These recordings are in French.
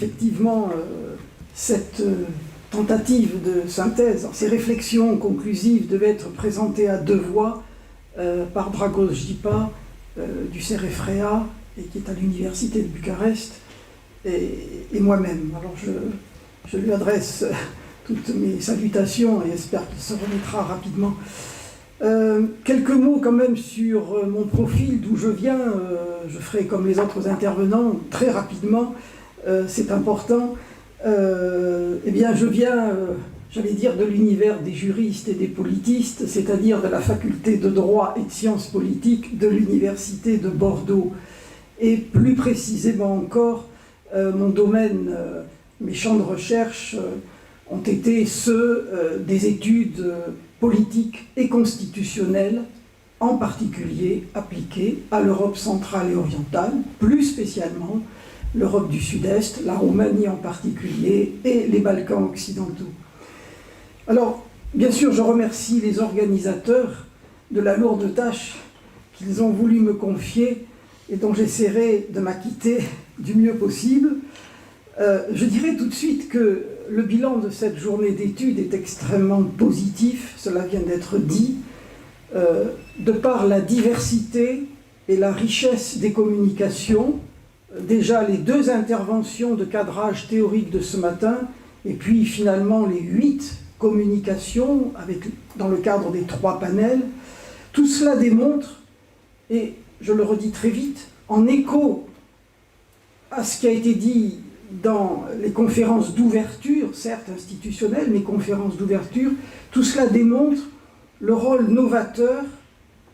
effectivement cette tentative de synthèse, ces réflexions conclusives devaient être présentées à deux voix par Dragos Jipa du CEREFREA, et qui est à l'université de Bucarest, et moi-même. Alors je lui adresse toutes mes salutations et j'espère qu'il se remettra rapidement. Quelques mots quand même sur mon profil, d'où je viens. Je ferai comme les autres intervenants, très rapidement, c'est important. Eh bien, je viens, j'allais dire, de l'univers des juristes et des politistes, c'est-à-dire de la faculté de droit et de sciences politiques de l'université de Bordeaux. Et plus précisément encore, mon domaine, mes champs de recherche ont été ceux des études politiques et constitutionnelles, en particulier appliquées à l'Europe centrale et orientale, plus spécialement l'Europe du Sud-Est, la Roumanie en particulier, et les Balkans occidentaux. Alors, bien sûr, je remercie les organisateurs de la lourde tâche qu'ils ont voulu me confier et dont j'essaierai de m'acquitter du mieux possible. Je dirais tout de suite que le bilan de cette journée d'études est extrêmement positif, cela vient d'être dit, de par la diversité et la richesse des communications. Déjà les deux interventions de cadrage théorique de ce matin, et puis finalement les 8 communications dans le cadre des 3 panels, tout cela démontre, et je le redis très vite, en écho à ce qui a été dit dans les conférences d'ouverture, certes institutionnelles, mais conférences d'ouverture, tout cela démontre le rôle novateur,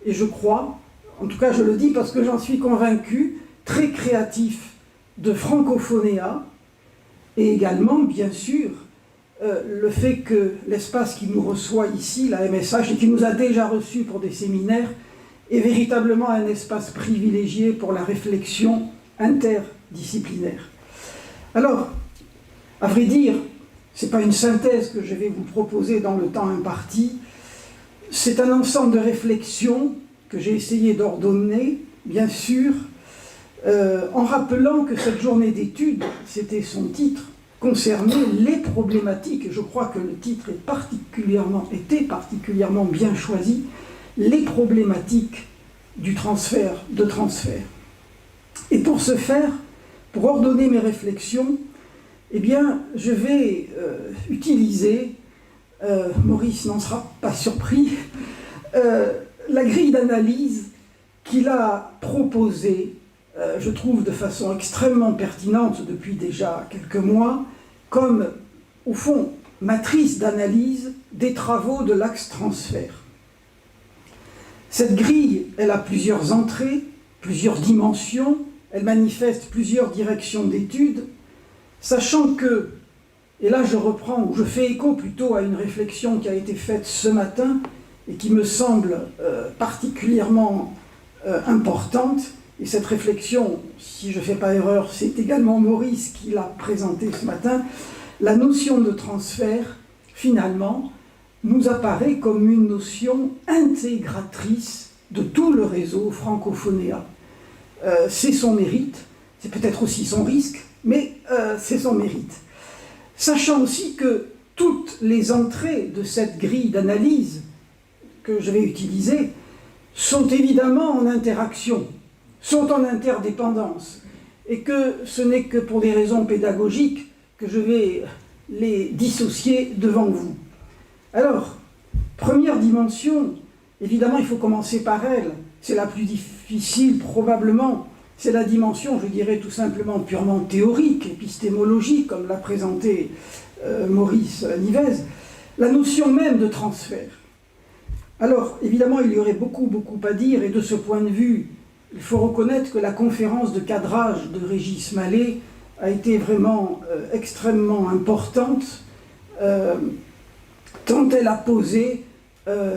et je crois, en tout cas je le dis parce que j'en suis convaincu, très créatif de Francophonéa, et également, bien sûr, le fait que l'espace qui nous reçoit ici, la MSH, et qui nous a déjà reçus pour des séminaires, est véritablement un espace privilégié pour la réflexion interdisciplinaire. Alors, à vrai dire, ce n'est pas une synthèse que je vais vous proposer dans le temps imparti, c'est un ensemble de réflexions que j'ai essayé d'ordonner, bien sûr, en rappelant que cette journée d'études, c'était son titre, concernait les problématiques, et je crois que le titre était particulièrement bien choisi, les problématiques de transfert. Et pour ce faire, pour ordonner mes réflexions, eh bien, je vais utiliser, Maurice n'en sera pas surpris, la grille d'analyse qu'il a proposée, je trouve de façon extrêmement pertinente depuis déjà quelques mois, comme, au fond, matrice d'analyse des travaux de l'axe transfert. Cette grille, elle a plusieurs entrées, plusieurs dimensions, elle manifeste plusieurs directions d'études, sachant que, et là je reprends, ou je fais écho plutôt à une réflexion qui a été faite ce matin et qui me semble particulièrement importante, et cette réflexion, si je ne fais pas erreur, c'est également Maurice qui l'a présentée ce matin, la notion de transfert, finalement, nous apparaît comme une notion intégratrice de tout le réseau Francophonéa. C'est son mérite, c'est peut-être aussi son risque, mais c'est son mérite. Sachant aussi que toutes les entrées de cette grille d'analyse que je vais utiliser sont évidemment en interaction, sont en interdépendance, et que ce n'est que pour des raisons pédagogiques que je vais les dissocier devant vous. Alors, première dimension, évidemment il faut commencer par elle, c'est la plus difficile probablement, c'est la dimension, je dirais tout simplement purement théorique, épistémologique, comme l'a présenté Maurice Nivez, la notion même de transfert. Alors, évidemment, il y aurait beaucoup à dire, et de ce point de vue, il faut reconnaître que la conférence de cadrage de Régis Mallet a été vraiment extrêmement importante, tant elle a posé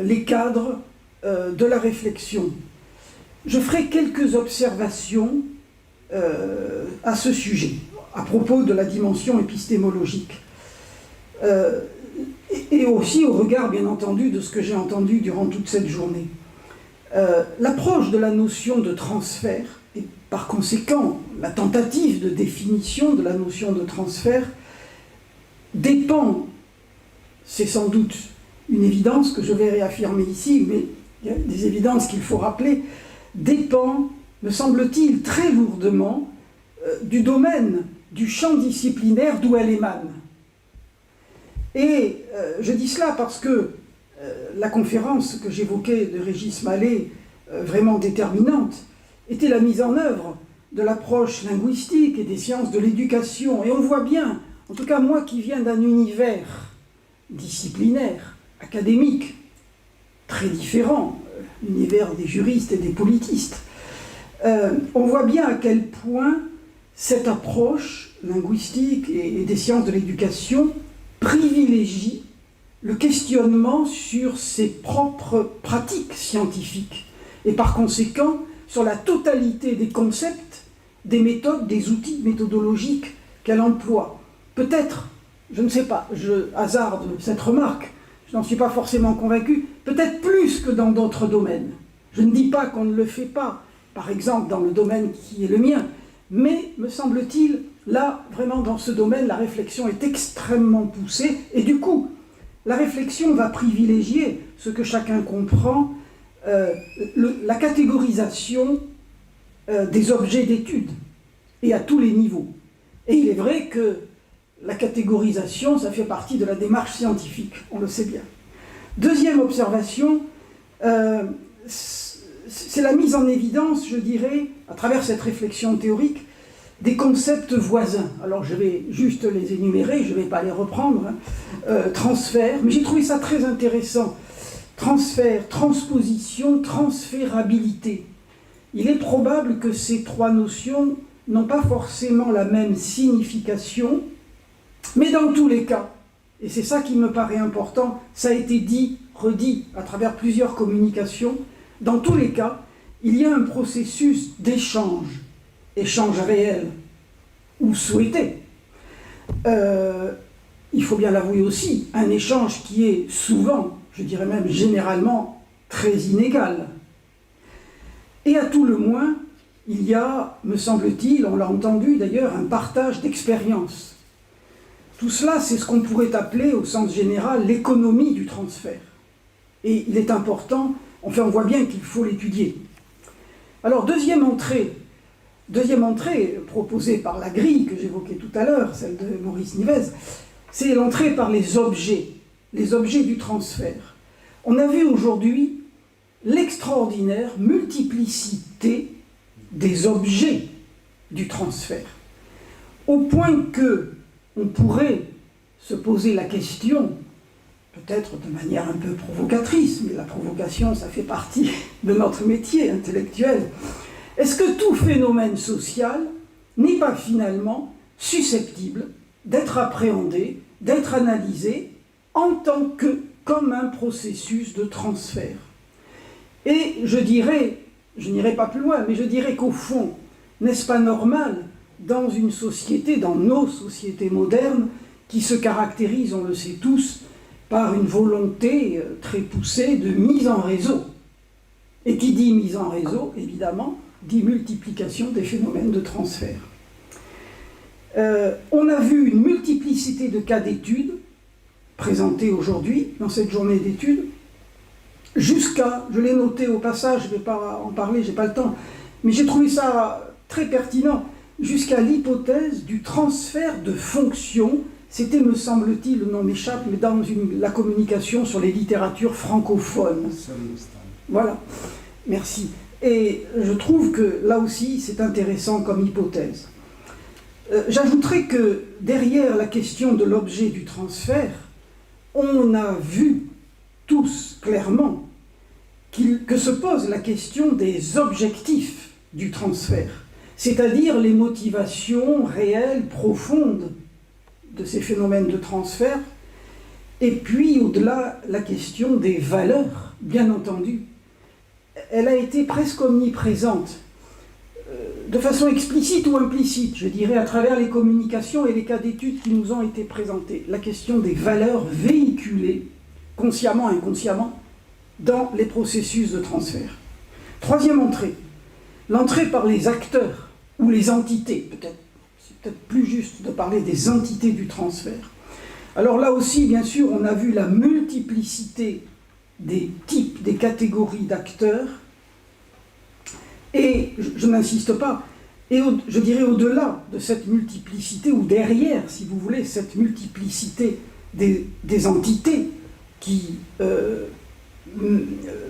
les cadres de la réflexion. Je ferai quelques observations à ce sujet, à propos de la dimension épistémologique, et aussi au regard, bien entendu, de ce que j'ai entendu durant toute cette journée. L'approche de la notion de transfert et par conséquent, la tentative de définition de la notion de transfert dépend, c'est sans doute une évidence que je vais réaffirmer ici, mais il y a des évidences qu'il faut rappeler, dépend, me semble-t-il, très lourdement du domaine, du champ disciplinaire d'où elle émane. Et je dis cela parce que la conférence que j'évoquais de Régis Mallet, vraiment déterminante, était la mise en œuvre de l'approche linguistique et des sciences de l'éducation. Et on voit bien, en tout cas moi qui viens d'un univers disciplinaire, académique, très différent, l'univers des juristes et des politistes, on voit bien à quel point cette approche linguistique et des sciences de l'éducation privilégie le questionnement sur ses propres pratiques scientifiques et par conséquent sur la totalité des concepts, des méthodes, des outils méthodologiques qu'elle emploie. Peut-être, je ne sais pas, je hasarde cette remarque, je n'en suis pas forcément convaincu, peut-être plus que dans d'autres domaines. Je ne dis pas qu'on ne le fait pas, par exemple dans le domaine qui est le mien, mais, me semble-t-il, là, vraiment dans ce domaine, la réflexion est extrêmement poussée, et du coup, la réflexion va privilégier ce que chacun comprend, la catégorisation des objets d'étude, et à tous les niveaux. Et il est vrai que la catégorisation, ça fait partie de la démarche scientifique, on le sait bien. Deuxième observation, c'est la mise en évidence, je dirais, à travers cette réflexion théorique, des concepts voisins. Alors je vais juste les énumérer, je ne vais pas les reprendre. Transfert, mais j'ai trouvé ça très intéressant. Transfert, transposition, transférabilité. Il est probable que ces trois notions n'ont pas forcément la même signification, mais dans tous les cas, et c'est ça qui me paraît important, ça a été dit, redit à travers plusieurs communications, dans tous les cas, il y a un processus d'échange, échange réel ou souhaité. Il faut bien l'avouer aussi, un échange qui est souvent, je dirais même généralement, très inégal. Et à tout le moins, il y a, me semble-t-il, on l'a entendu d'ailleurs, un partage d'expérience. Tout cela, c'est ce qu'on pourrait appeler, au sens général, l'économie du transfert. Et il est important, enfin on voit bien qu'il faut l'étudier. Alors, deuxième entrée proposée par la grille que j'évoquais tout à l'heure, celle de Maurice Nivez, c'est l'entrée par les objets du transfert. On a vu aujourd'hui l'extraordinaire multiplicité des objets du transfert, au point que on pourrait se poser la question, peut-être de manière un peu provocatrice, mais la provocation, ça fait partie de notre métier intellectuel. Est-ce que tout phénomène social n'est pas finalement susceptible d'être appréhendé, d'être analysé en tant que comme un processus de transfert? Et je dirais, je n'irai pas plus loin, mais je dirais qu'au fond, n'est-ce pas normal dans une société, dans nos sociétés modernes, qui se caractérisent, on le sait tous, par une volonté très poussée de mise en réseau. Et qui dit mise en réseau, évidemment, dit multiplication des phénomènes de transfert. On a vu une multiplicité de cas d'études présentés aujourd'hui, dans cette journée d'études, jusqu'à, je l'ai noté au passage, je ne vais pas en parler, je n'ai pas le temps, mais j'ai trouvé ça très pertinent, jusqu'à l'hypothèse du transfert de fonctions. C'était, me semble-t-il, le nom m'échappe, mais dans la communication sur les littératures francophones. Voilà, merci. Et je trouve que là aussi, c'est intéressant comme hypothèse. J'ajouterai que derrière la question de l'objet du transfert, on a vu tous clairement que se pose la question des objectifs du transfert, c'est-à-dire les motivations réelles, profondes de ces phénomènes de transfert, et puis au-delà la question des valeurs, bien entendu. Elle a été presque omniprésente, de façon explicite ou implicite, je dirais, à travers les communications et les cas d'études qui nous ont été présentés. La question des valeurs véhiculées, consciemment, inconsciemment, dans les processus de transfert. Troisième entrée, l'entrée par les acteurs, ou les entités, c'est peut-être plus juste de parler des entités du transfert. Alors là aussi, bien sûr, on a vu la multiplicité des types, des catégories d'acteurs, et je n'insiste pas, et je dirais au-delà de cette multiplicité, ou derrière, si vous voulez, cette multiplicité des entités qui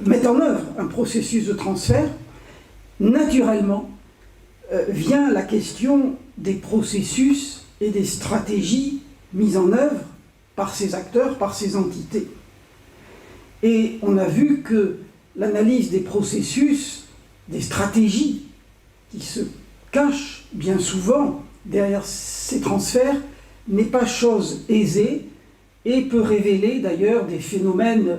mettent en œuvre un processus de transfert, naturellement vient la question des processus et des stratégies mises en œuvre par ces acteurs, par ces entités. Et on a vu que l'analyse des processus, des stratégies qui se cachent bien souvent derrière ces transferts n'est pas chose aisée et peut révéler d'ailleurs des phénomènes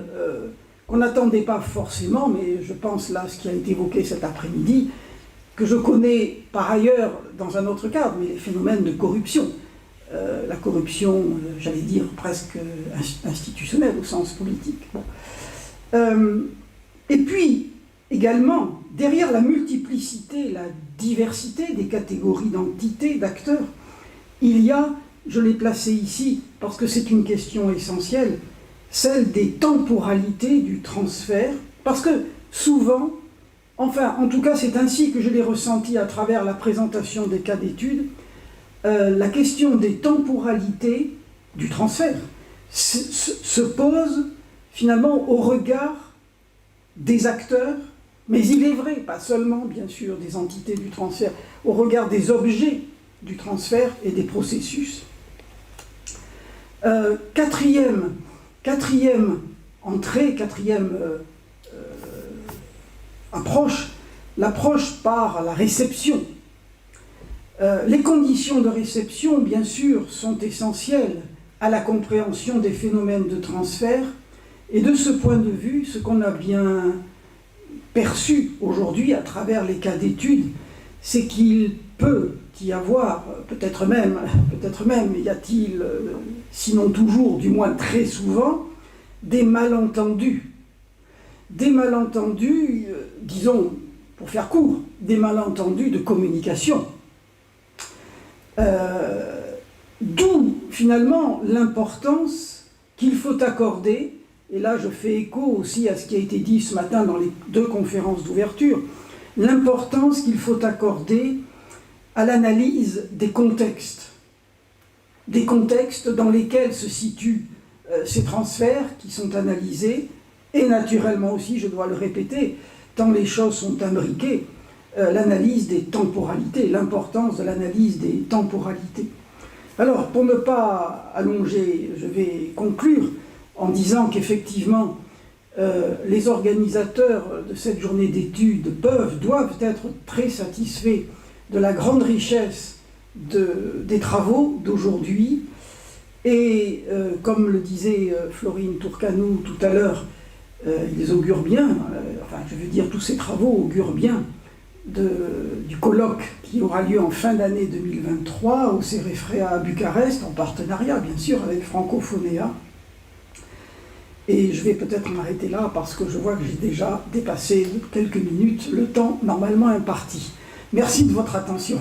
qu'on n'attendait pas forcément, mais je pense là à ce qui a été évoqué cet après-midi, que je connais par ailleurs dans un autre cadre, mais les phénomènes de corruption. La corruption, j'allais dire, presque institutionnelle au sens politique. Bon. Et puis, également, derrière la multiplicité, la diversité des catégories d'entités, d'acteurs, il y a, je l'ai placé ici, parce que c'est une question essentielle, celle des temporalités du transfert, parce que souvent, enfin, en tout cas, c'est ainsi que je l'ai ressenti à travers la présentation des cas d'études, la question des temporalités du transfert se pose finalement au regard des acteurs, mais il est vrai, pas seulement bien sûr des entités du transfert, au regard des objets du transfert et des processus. Quatrième entrée, quatrième approche, l'approche par la réception. Les conditions de réception, bien sûr, sont essentielles à la compréhension des phénomènes de transfert, et de ce point de vue, ce qu'on a bien perçu aujourd'hui à travers les cas d'études, c'est qu'il peut y avoir, peut-être même, y a-t-il, sinon toujours, du moins très souvent, des malentendus. Des malentendus, disons, pour faire court, des malentendus de communication. D'où, finalement, l'importance qu'il faut accorder, et là je fais écho aussi à ce qui a été dit ce matin dans les 2 conférences d'ouverture, l'importance qu'il faut accorder à l'analyse des contextes dans lesquels se situent ces transferts qui sont analysés, et naturellement aussi, je dois le répéter, tant les choses sont imbriquées, l'analyse des temporalités, l'importance de l'analyse des temporalités. Alors, pour ne pas allonger, je vais conclure en disant qu'effectivement, les organisateurs de cette journée d'études doivent être très satisfaits de la grande richesse des travaux d'aujourd'hui. Et comme le disait Florine Tourcanou tout à l'heure, ils augurent bien, enfin je veux dire tous ces travaux augurent bien du colloque qui aura lieu en fin d'année 2023 au CEREFREA à Bucarest, en partenariat bien sûr avec Francophonéa. Et je vais peut-être m'arrêter là parce que je vois que j'ai déjà dépassé de quelques minutes le temps normalement imparti. Merci de votre attention.